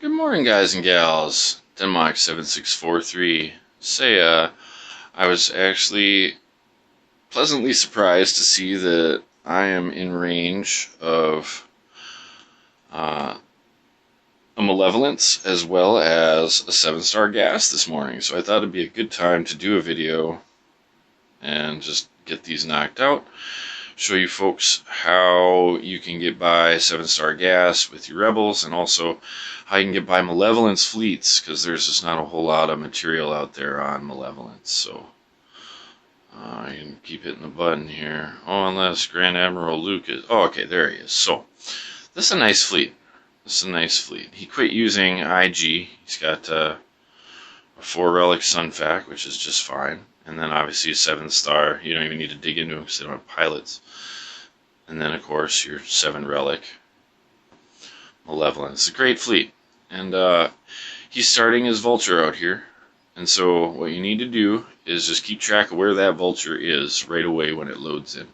Good morning, guys and gals. Denmark7643. I was actually pleasantly surprised to see that I am in range of a Malevolence as well as a 7-star gas this morning. So I thought it'd be a good time to do a video and just get these knocked out. Show you folks how you can get by 7-star gas with your rebels, and also how you can get by Malevolence fleets, because there's just not a whole lot of material out there on Malevolence. So you can keep hitting the button here. Oh, unless Grand Admiral Luke is... Oh, okay, there he is. So this is a nice fleet. He quit using IG. He's got a 4-relic Sunfac, which is just fine. And then obviously a 7-star, you don't even need to dig into them because they don't have pilots. And then of course your 7-relic Malevolence. It's a great fleet. And he's starting his Vulture out here. And so what you need to do is just keep track of where that Vulture is right away when it loads in.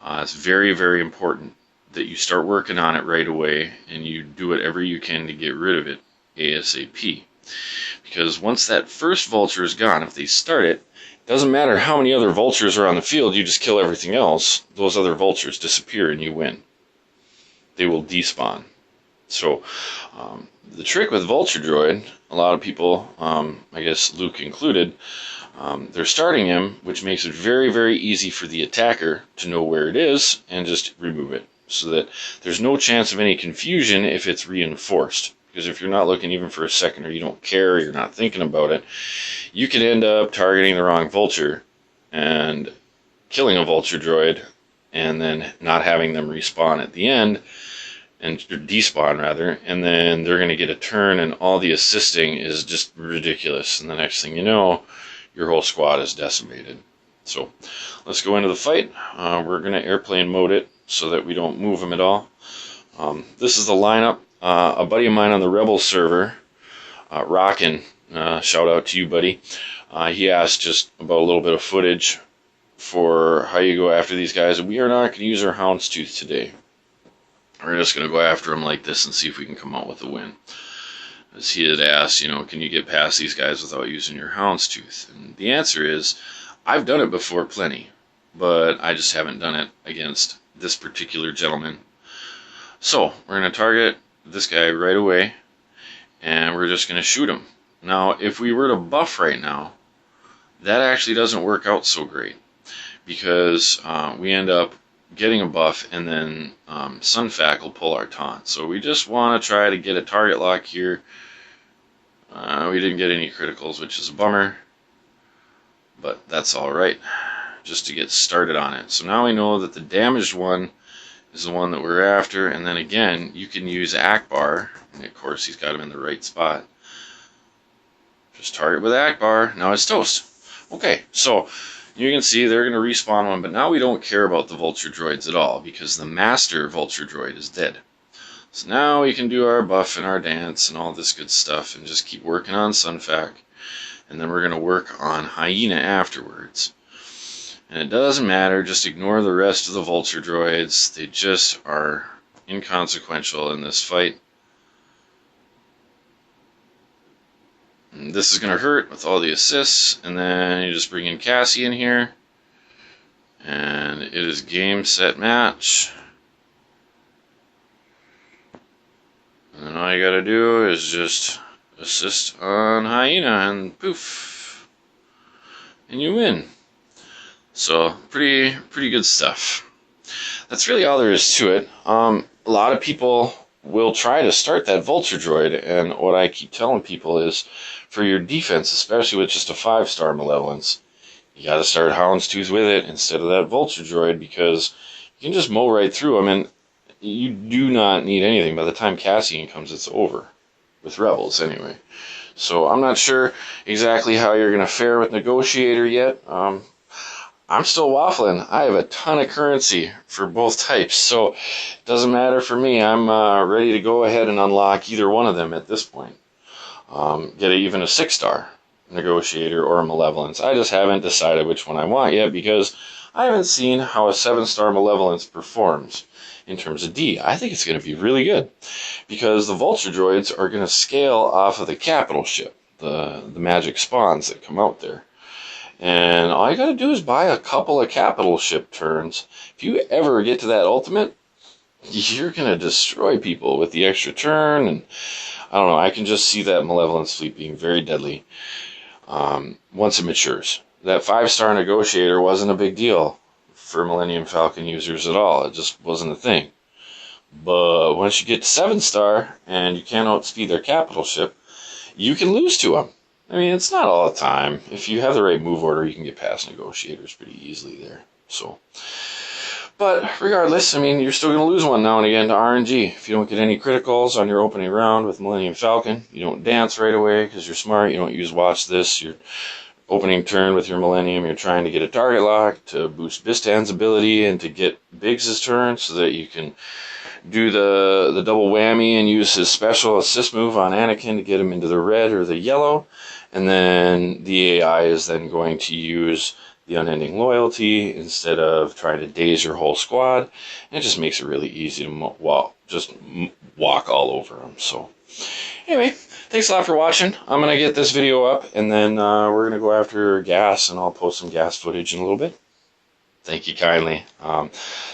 It's very, very important that you start working on it right away and you do whatever you can to get rid of it ASAP. Because once that first Vulture is gone, if they start it, doesn't matter how many other Vultures are on the field, you just kill everything else, those other Vultures disappear and you win. They will despawn. So, the trick with Vulture Droid, a lot of people, I guess Luke included, they're starting him, which makes it very, very easy for the attacker to know where it is and just remove it. So that there's no chance of any confusion if it's reinforced. Because if you're not looking even for a second, or you don't care, or you're not thinking about it, you could end up targeting the wrong Vulture and killing a Vulture Droid and then not having them respawn at the end, and despawn rather, and then they're going to get a turn and all the assisting is just ridiculous, and the next thing you know, your whole squad is decimated. So let's go into the fight. We're going to airplane mode it so that we don't move them at all. This is the lineup. A buddy of mine on the Rebel server, Rockin', shout out to you, buddy. He asked just about a little bit of footage for how you go after these guys. We are not going to use our Hounds Tooth today. We're just going to go after them like this and see if we can come out with a win. As he had asked, can you get past these guys without using your Hounds Tooth? And the answer is, I've done it before plenty, but I just haven't done it against this particular gentleman. So, we're going to target this guy right away, and we're just going to shoot him. Now, if we were to buff right now, that actually doesn't work out so great, because we end up getting a buff, and then Sunfac will pull our taunt. So we just want to try to get a target lock here. We didn't get any criticals, which is a bummer, but that's alright, just to get started on it. So now we know that the damaged one is the one that we're after, and then again, you can use Akbar, and of course he's got him in the right spot. Just target with Akbar, now it's toast. Okay, so you can see they're going to respawn one, but now we don't care about the Vulture Droids at all, because the Master Vulture Droid is dead. So now we can do our buff and our dance and all this good stuff, and just keep working on Sunfac, and then we're going to work on Hyena afterwards. And it doesn't matter, just ignore the rest of the Vulture Droids. They just are inconsequential in this fight. And this is going to hurt with all the assists, and then you just bring in Cassian here. And it is game, set, match. And then all you gotta do is just assist on Hyena, and poof. And you win. So, pretty good stuff. That's really all there is to it. A lot of people will try to start that Vulture Droid, and what I keep telling people is, for your defense, especially with just a 5-star Malevolence, you gotta start Hounds Tooth with it instead of that Vulture Droid, because you can just mow right through them, and you do not need anything. By the time Cassian comes, it's over. With Rebels, anyway. So, I'm not sure exactly how you're gonna fare with Negotiator yet. I'm still waffling. I have a ton of currency for both types, so it doesn't matter for me. I'm ready to go ahead and unlock either one of them at this point. Get even a 6-star Negotiator or a Malevolence. I just haven't decided which one I want yet, because I haven't seen how a 7-star Malevolence performs. in terms of D. I think it's going to be really good because the Vulture Droids are going to scale off of the capital ship, the magic spawns that come out there. And all you got to do is buy a couple of capital ship turns. If you ever get to that ultimate, you're going to destroy people with the extra turn. And I don't know, I can just see that Malevolence fleet being very deadly once it matures. That 5-star negotiator wasn't a big deal for Millennium Falcon users at all. It just wasn't a thing. But once you get to 7-star and you can't outspeed their capital ship, you can lose to them. I mean, it's not all the time. If you have the right move order, you can get past negotiators pretty easily there. So, but regardless, I mean, you're still going to lose one now and again to RNG. If you don't get any criticals on your opening round with Millennium Falcon, you don't dance right away because you're smart. You don't use watch this. You're opening turn with your Millennium, you're trying to get a target lock to boost Bistan's ability and to get Biggs' turn so that you can do the double whammy and use his special assist move on Anakin to get him into the red or the yellow. And then the AI is then going to use the unending loyalty instead of trying to daze your whole squad. And it just makes it really easy to walk all over them. So anyway, thanks a lot for watching. I'm going to get this video up, and then we're going to go after gas, and I'll post some gas footage in a little bit. Thank you kindly.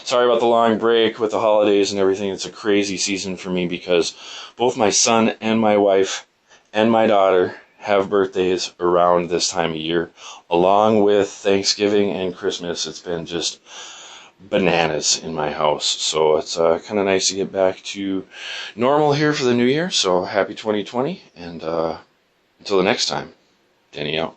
Sorry about the long break with the holidays and everything. It's a crazy season for me because both my son and my wife and my daughter have birthdays around this time of year, along with Thanksgiving and Christmas. It's been just bananas in my house, so it's kind of nice to get back to normal here for the new year. So happy 2020, and until the next time, Danny out.